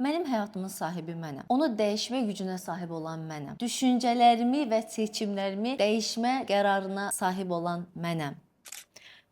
Mənim həyatımın sahibi mənəm. Onu dəyişmə gücünə sahib olan mənəm. Düşüncələrimi və seçimlərimi dəyişmə qərarına sahib olan mənəm.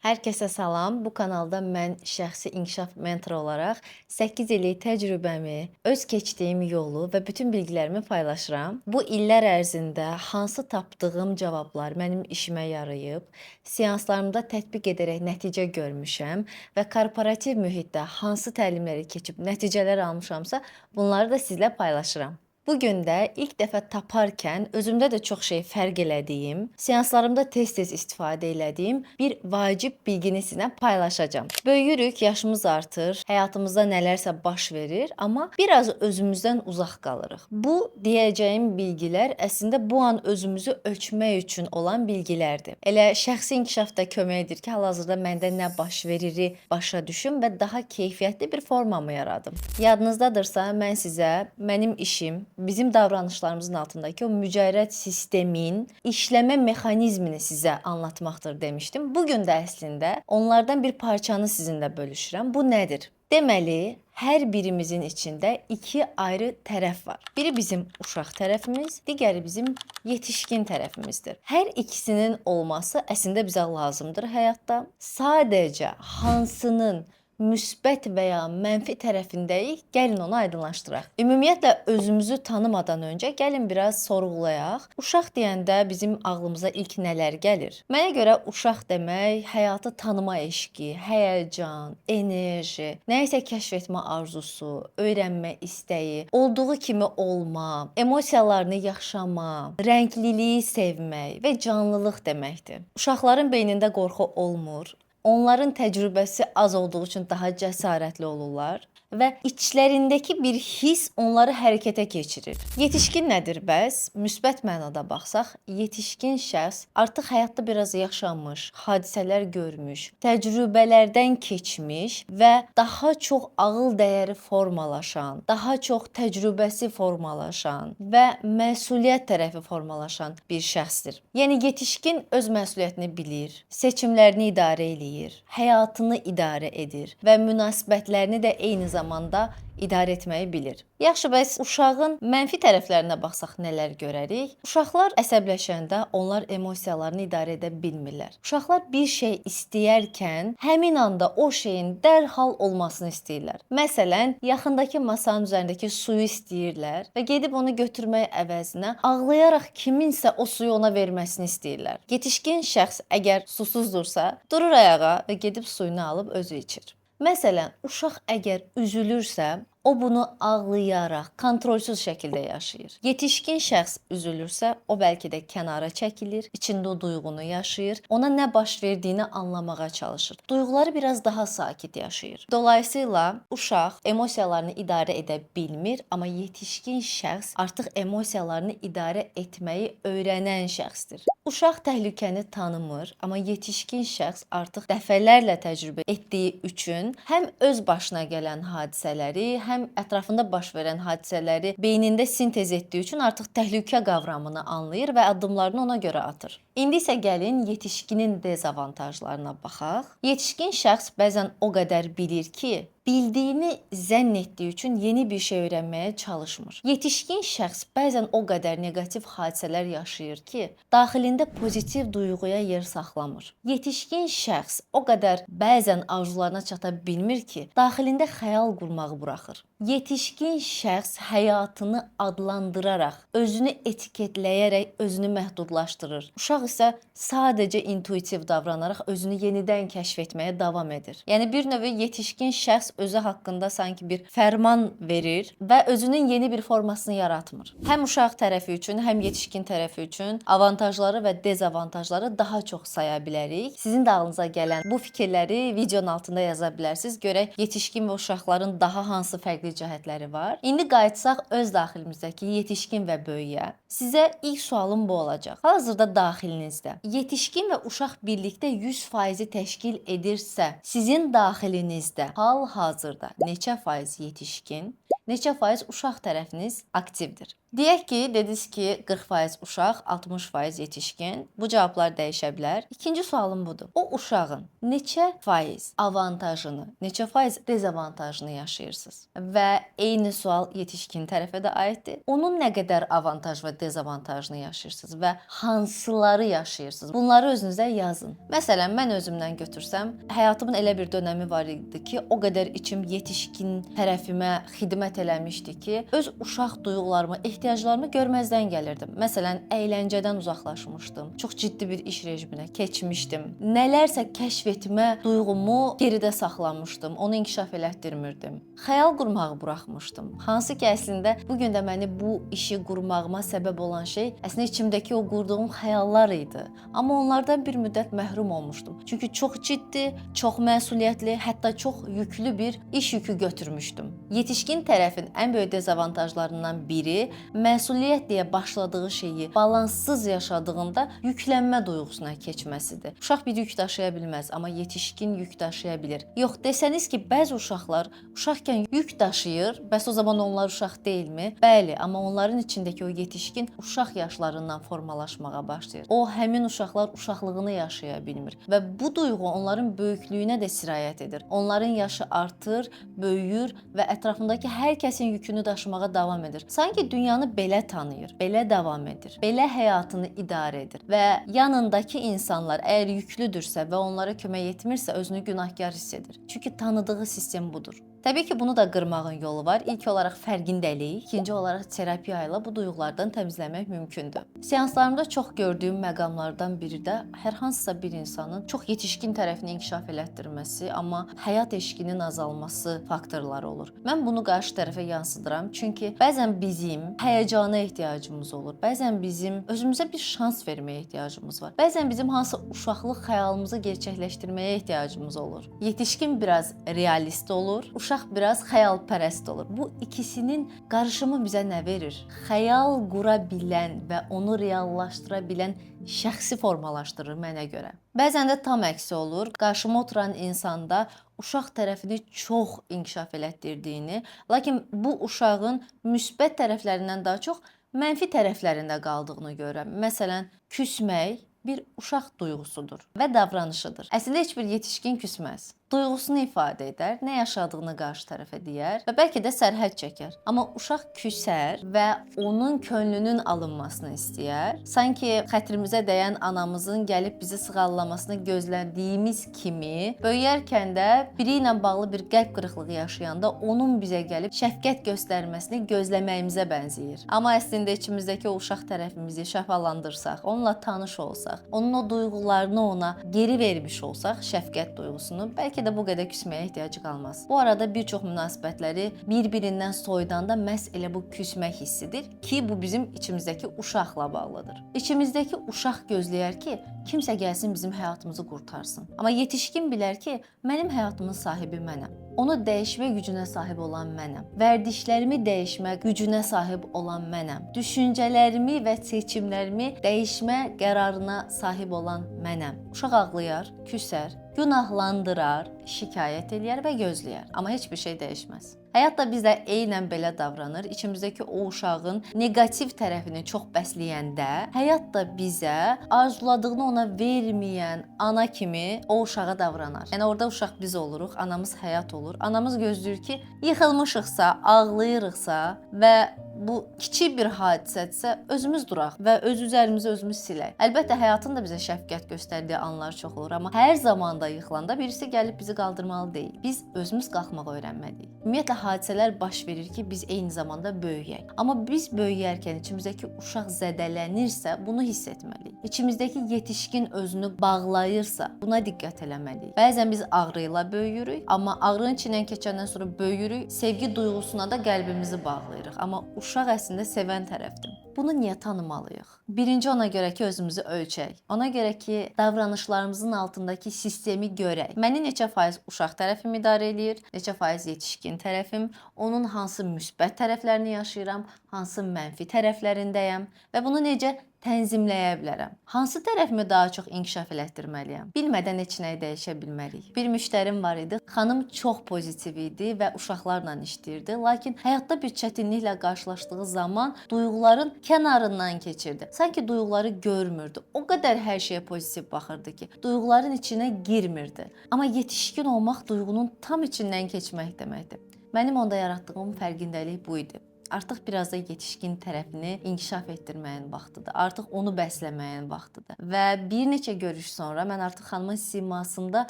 Hər kəsə salam. Bu kanalda mən şəxsi inkişaf mentoru olaraq 8 illik təcrübəmi, öz keçdiyim yolu və bütün bilgilərimi paylaşıram. Bu illər ərzində hansı tapdığım cavablar mənim işimə yarayıb, seanslarımda tətbiq edərək nəticə görmüşəm və korporativ mühitdə hansı təlimləri keçib nəticələr almışamsa, bunları da sizlə paylaşıram. Bu gün də ilk dəfə taparkən özümdə də çox şey fərq elədiyim, seanslarımda tez-tez istifadə elədiyim bir vacib bilgini sizinlə paylaşacağam. Böyüyürük, yaşımız artır, həyatımızda nələrsə baş verir, amma biraz özümüzdən uzaq qalırıq. Bu deyəcəyim bilgilər əslində bu an özümüzü ölçmək üçün olan bilgilərdir. Elə şəxsi inkişafda kömək edir ki, hal-hazırda məndə nə baş veriri başa düşüm və daha keyfiyyətli bir formamı yaradım. Yadınızdadırsa, mən sizə mənim işim, bizim davranışlarımızın altındakı o mücərrəd sistemin işləmə mexanizmini sizə anlatmaqdır demişdim. Bugün də əslində onlardan bir parçanı sizinlə bölüşürəm. Bu nədir? Deməli, hər birimizin içində iki ayrı tərəf var. Biri bizim uşaq tərəfimiz, digəri bizim yetişkin tərəfimizdir. Hər ikisinin olması əslində bizə lazımdır həyatda. Sadəcə hansının müsbət və ya mənfi tərəfindəyik, gəlin onu aydınlaşdıraq. Ümumiyyətlə, özümüzü tanımadan öncə gəlin biraz sorğulayaq. Uşaq deyəndə bizim ağlımıza ilk nələr gəlir? Mənə görə uşaq demək, həyatı tanıma eşqi, həyəcan, enerji, nəyisə kəşf etmə arzusu, öyrənmə istəyi, olduğu kimi olma, emosiyalarını yaşama, rəngliliyi sevmək və canlılıq deməkdir. Uşaqların beynində qorxu olmur. Onların təcrübəsi az olduğu üçün daha cəsarətli olurlar və içlərindəki bir hiss onları hərəkətə keçirir. Yetişkin nədir bəs? Müsbət mənada baxsaq, yetişkin şəxs artıq həyatda biraz yaşamış, hadisələr görmüş, təcrübələrdən keçmiş və daha çox ağıl dəyəri formalaşan, daha çox təcrübəsi formalaşan və məsuliyyət tərəfi formalaşan bir şəxsdir. Yəni yetişkin öz məsuliyyətini bilir, seçimlərini idarə eləyir, həyatını idarə edir və münasibətlərini də eyni zamanda idarə etməyi bilir. Yaxşı, bəs uşağın mənfi tərəflərinə baxsaq nələr görərik? Uşaqlar əsəbləşəndə onlar emosiyalarını idarə edə bilmirlər. Uşaqlar bir şey istəyərkən həmin anda o şeyin dərhal olmasını istəyirlər. Məsələn, yaxındakı masanın üzərindəki suyu istəyirlər və gedib onu götürmək əvəzinə ağlayaraq kiminsə o suyu ona verməsini istəyirlər. Yetişkin şəxs əgər susuzdursa, durur ayağa və gedib suyunu alıb özü içir. Məsələn, uşaq əgər üzülürsə, o bunu ağlayaraq, kontrolsüz şəkildə yaşayır. Yetişkin şəxs üzülürsə, o bəlkə də kənara çəkilir, içində o duyğunu yaşayır, ona nə baş verdiyini anlamağa çalışır. Duyğuları biraz daha sakit yaşayır. Dolayısıyla uşaq emosiyalarını idarə edə bilmir, amma yetişkin şəxs artıq emosiyalarını idarə etməyi öyrənən şəxsdir. Uşaq təhlükəni tanımır, amma yetişkin şəxs artıq dəfələrlə təcrübə etdiyi üçün həm öz başına gələn hadisələri, həm ətrafında baş verən hadisələri beynində sintez etdiyi üçün artıq təhlükə qavramını anlayır və addımlarını ona görə atır. İndi isə gəlin yetişkinin dezavantajlarına baxaq. Yetişkin şəxs bəzən o qədər bilir ki, bildiyini zənn etdiyi üçün yeni bir şey öyrənməyə çalışmır. Yetişkin şəxs bəzən o qədər neqativ hadisələr yaşayır ki, daxilində pozitiv duyğuya yer saxlamır. Yetişkin şəxs o qədər bəzən arzularına çata bilmir ki, daxilində xəyal qurmağı buraxır. Yetişkin şəxs həyatını adlandıraraq, özünü etiketləyərək özünü məhdudlaşdırır. Uşaq isə sadəcə intuitiv davranaraq özünü yenidən kəşf etməyə davam edir. Yəni bir növ yetişkin şəxs özü haqqında sanki bir fərman verir və özünün yeni bir formasını yaratmır. Həm uşaq tərəfi üçün, həm yetişkin tərəfi üçün avantajları və dezavantajları daha çox saya bilərik. Sizin də ağlınıza gələn bu fikirləri videonun altında yaza bilərsiniz. Görək yetişkin və uşaqların daha hansı fərqli cəhətləri var. İndi qayıtsaq öz daxilimizdəki yetişkin və böyüyə. Sizə ilk sualım bu olacaq. Hal-hazırda daxilinizdə yetişkin və uşaq birlikdə 100% təşkil edirsə, sizin daxilinizdə hal-hazırda neçə faiz yetişkin, neçə faiz uşaq tərəfiniz aktivdir? Deyək ki, dediniz ki, 40% uşaq, 60% yetişkin. Bu cavablar dəyişə bilər. İkinci sualım budur. O uşağın neçə faiz avantajını, neçə faiz dezavantajını yaşayırsınız? Və eyni sual yetişkin tərəfə də aiddir. Onun nə qədər avantaj və dezavantajını yaşayırsınız və hansıları yaşayırsınız? Bunları özünüzə yazın. Məsələn, mən özümdən götürsəm, həyatımın elə bir dönəmi var idi ki, o qədər içim yetişkin tərəfimə xidmət eləmişdi ki, öz uşaq duyğularımı, ehtiyaclarımı görməzdən gəlirdim. Məsələn, əyləncədən uzaqlaşmışdım. Çox ciddi bir iş rejiminə keçmişdim. Nələrsə kəşf etmə duyğumu geridə saxlamışdım. Onu inkişaf elətdirmirdim. Xəyal qurmağı buraxmışdım. Hansı ki, əslində bu gün də məni bu işi qurmağıma səbəb olan şey əslində içimdəki o qurduğum xəyallar idi. Amma onlardan bir müddət məhrum olmuşdum. Çünki çox ciddi, çox məsuliyyətli, hətta çox yüklü bir iş yükü götürmüşdüm. Yetişkin tərəfin ən böyük dezavantajlarından biri məsuliyyət deyə başladığı şeyi balanssız yaşadığında yüklənmə duyğusuna keçməsidir. Uşaq bir yük daşıya bilməz, amma yetişkin yük daşıya bilir. Yox, desəniz ki, bəzi uşaqlar uşaqkən yük daşıyır, bəs o zaman onlar uşaq deyilmi? Bəli, amma onların içindəki o yetişkin uşaq yaşlarından formalaşmağa başlayır. O həmin uşaqlar uşaqlığını yaşaya bilmir və bu duyğu onların böyüklüyünə də sirayət edir. Onların yaşı artır, böyüyür və ətrafındakı hər kəsin yükünü daşımağa davam edir. Sanki dünyanı belə tanıyır, belə davam edir, belə həyatını idarə edir və yanındakı insanlar əgər yüklüdürsə və onlara kömək etmirsə özünü günahkar hiss edir. Çünki tanıdığı sistem budur. Təbii ki, bunu da qırmağın yolu var. İlk olaraq fərqindəlik, ikinci olaraq terapiya ilə bu duyğulardan təmizləmək mümkündür. Seanslarımda çox gördüyüm məqamlardan biri də hər hansısa bir insanın çox yetişkin tərəfini inkişaf elətdirməsi, amma həyat eşqinin azalması faktorları olur. Mən bunu qarşı tərəfə yansıdıram, çünki bəzən bizim həyəcana ehtiyacımız olur. Bəzən bizim özümüzə bir şans verməyə ehtiyacımız var. Bəzən bizim hansı uşaqlıq xəyalımızı gerçəkləşdirməyə ehtiyacımız olur. Yetişkin biraz realist olur, uşaq biraz xəyalpərəst olur. Bu ikisinin qarışımı bizə nə verir? Xəyal qura bilən və onu reallaşdıra bilən şəxsi formalaşdırır mənə görə. Bəzən də tam əksi olur. Qarşıma oturan insanda uşaq tərəfini çox inkişaf elətdirdiyini, lakin bu uşağın müsbət tərəflərindən daha çox mənfi tərəflərində qaldığını görürəm. Məsələn, küsmək bir uşaq duyğusudur və davranışıdır. Əslində heç bir yetişkin küsməz. Duyğusunu ifadə edər, nə yaşadığını qarşı tərəfə deyər və bəlkə də sərhəd çəkər. Amma uşaq küsər və onun könlünün alınmasını istəyər. Sanki xətrimizə dəyən anamızın gəlib bizi sığallamasını gözlədiyimiz kimi, böyüyərkən də biri ilə bağlı bir qəlb qırıqlığı yaşayanda onun bizə gəlib şəfqət göstərməsini gözləməyimizə bənzəyir. Amma əslində içimizdəki o uşaq tərəfimizi şəfalandırsaq, onunla tanış olsaq, onun o duyğularını ona geri vermiş olsaq, şəfqət duyğusunu, bəlkə də bu qədər küsməyə ehtiyacı qalmaz. Bu arada bir çox münasibətləri bir-birindən soyudanda məhz elə bu küsmək hissidir ki, bu bizim içimizdəki uşaqla bağlıdır. İçimizdəki uşaq gözləyər ki, kimsə gəlsin bizim həyatımızı qurtarsın. Amma yetişkin bilər ki, mənim həyatımın sahibi mənəm. Onu dəyişmə gücünə sahib olan mənəm. Vərdişlərimi dəyişmə gücünə sahib olan mənəm. Düşüncələrimi və seçimlərimi dəyişmə qərarına sahib olan mənəm. Uşaq ağlayar, küsər, günahlandırar, şikayət eləyər və gözləyər. Amma heç bir şey dəyişməz. Həyat da bizlə eynən belə davranır. İçimizdəki o uşağın neqativ tərəfini çox bəsləyəndə, həyat da bizə arzuladığını ona verməyən ana kimi o uşağa davranar. Yəni orada uşaq biz oluruq, anamız həyat olur. Anamız gözləyir ki, yıxılmışıqsa, ağlayırıqsa və bu kiçik bir hadisədirsə özümüz duraq və öz üzərimizi özümüz silək. Əlbəttə həyatın da bizə şəfqət göstərdiyi anlar çox olur, amma hər zaman da yıxılanda birisi gəlib bizi qaldırmalı deyil. Biz özümüz qalxmağı öyrənməliyik. Ümumiyyətlə hadisələr baş verir ki, biz eyni zamanda böyüyək. Amma biz böyüyərkən içimizdəki uşaq zədələnirsə, bunu hiss etməliyik. İçimizdəki yetişkin özünü bağlayırsa, buna diqqət eləməliyik. Bəzən biz ağrı ilə böyüyürük, amma ağrının içindən keçəndən sonra böyüyürük, sevgi duyğusuna da qəlbimizi bağlayırıq. Amma uşaq əslində sevən tərəfdir. Bunu niyə tanımalıyıq? Birinci ona görə ki, özümüzü ölçək. Ona görə ki, davranışlarımızın altındakı sistemi görək. Məni neçə faiz uşaq tərəfim idarə eləyir, neçə faiz yetişkin tərəfim, onun hansı müsbət tərəflərini yaşayıram, hansı mənfi tərəflərindəyəm və bunu necə tənzimləyə bilərəm? Hansı tərəfimi daha çox inkişaf elətdirməliyəm? Bilmədən heç nəyi dəyişə bilmərik. Bir müştərim var idi. Xanım çox pozitiv idi və uşaqlarla işləyirdi, lakin həyatda bir çətinliklə qarşılaşdığı zaman duyğuların kənarından keçirdi. Sanki duyğuları görmürdü. O qədər hər şeyə pozitiv baxırdı ki, duyğuların içinə girmirdi. Amma yetişkin olmaq duyğunun tam içindən keçmək deməkdir. Mənim onda yaratdığım fərqindəlik bu idi. Artıq biraz da yetişkin tərəfini inkişaf etdirməyin vaxtıdır. Artıq onu bəsləməyin vaxtıdır. Və bir neçə görüş sonra mən artıq xanımın simasında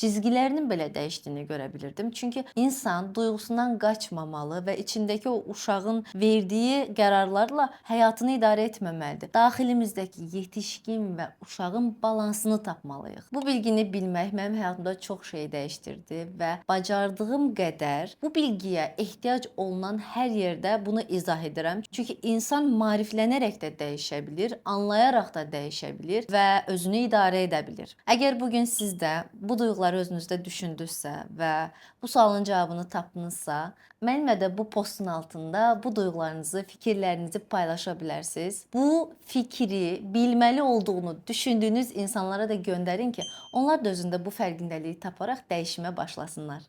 cizgilərinin belə dəyişdiyini görə bilirdim. Çünki insan duyğusundan qaçmamalı və içindəki o uşağın verdiyi qərarlarla həyatını idarə etməməlidir. Daxilimizdəki yetişkin və uşağın balansını tapmalıyıq. Bu bilgini bilmək mənim həyatımda çox şey dəyişdirdi və bacardığım qədər bu bilgiyə ehtiyac olunan hər yerdə bunu izah edirəm. Çünki insan maariflənərək də dəyişə bilir, anlayaraq da dəyişə bilir və özünü idarə edə bilir. Əgər bu gün siz də bu duyğuları özünüzdə düşündünüzsə və bu sualın cavabını tapdınızsa, mənimlə də bu postun altında bu duyğularınızı, fikirlərinizi paylaşa bilərsiniz. Bu fikri bilməli olduğunu düşündüyünüz insanlara da göndərin ki, onlar da özündə bu fərqindəliyi taparaq dəyişmə başlasınlar.